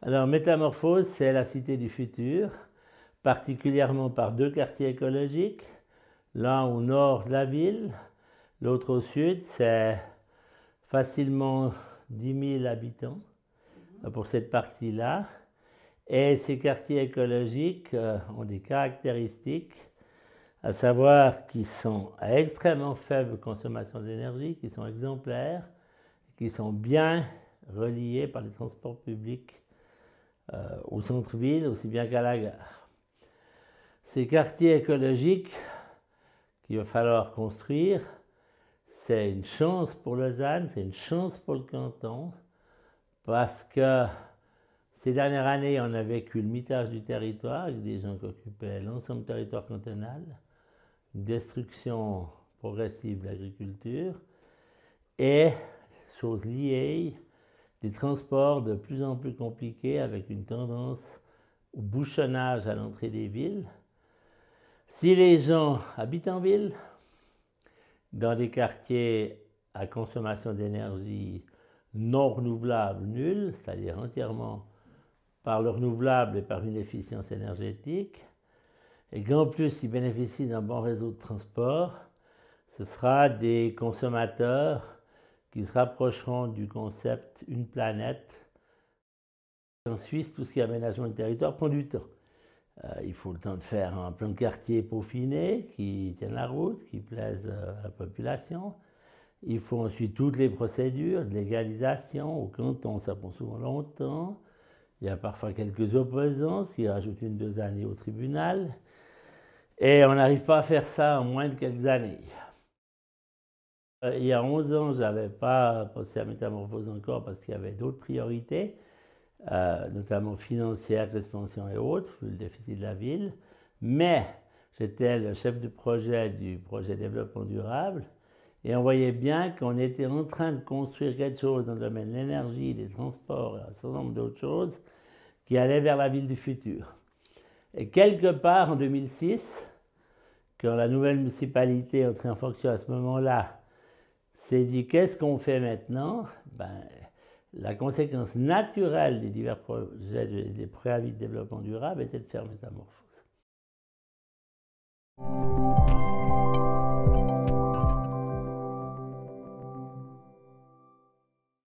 Alors, Métamorphose, c'est la cité du futur, particulièrement par deux quartiers écologiques. L'un au nord de la ville, l'autre au sud, c'est facilement 10 000 habitants pour cette partie-là. Et ces quartiers écologiques ont des caractéristiques, à savoir qu'ils sont à extrêmement faible consommation d'énergie, qui sont exemplaires, qui sont bien reliés par les transports publics au centre-ville, aussi bien qu'à la gare. Ces quartiers écologiques qu'il va falloir construire, c'est une chance pour Lausanne, c'est une chance pour le canton, parce que ces dernières années, on a vécu le mitage du territoire, avec des gens qui occupaient l'ensemble du territoire cantonal, une destruction progressive de l'agriculture, et, chose liée, des transports de plus en plus compliqués avec une tendance au bouchonnage à l'entrée des villes. Si les gens habitent en ville, dans des quartiers à consommation d'énergie non renouvelable nulle, c'est-à-dire entièrement par le renouvelable et par une efficience énergétique, et qu'en plus ils bénéficient d'un bon réseau de transport, ce sera des consommateurs qui se rapprocheront du concept une planète. En Suisse, tout ce qui est aménagement du territoire prend du temps. Il faut le temps de faire un plan de quartier peaufiné qui tienne la route, qui plaise à la population. Il faut ensuite toutes les procédures de légalisation. Au canton, ça prend souvent longtemps. Il y a parfois quelques opposants, ce qui rajoute 1 ou 2 années au tribunal. Et on n'arrive pas à faire ça en moins de quelques années. Il y a 11 ans, je n'avais pas pensé à Métamorphose encore parce qu'il y avait d'autres priorités, notamment financières, l'expansion et autres, vu le déficit de la ville. Mais j'étais le chef du projet développement durable et on voyait bien qu'on était en train de construire quelque chose dans le domaine de l'énergie, des transports et un certain nombre d'autres choses qui allaient vers la ville du futur. Et quelque part en 2006, quand la nouvelle municipalité est entrée en fonction à ce moment-là, s'est dit qu'est-ce qu'on fait maintenant? La conséquence naturelle des divers projets, des préavis de développement durable était de faire Métamorphose.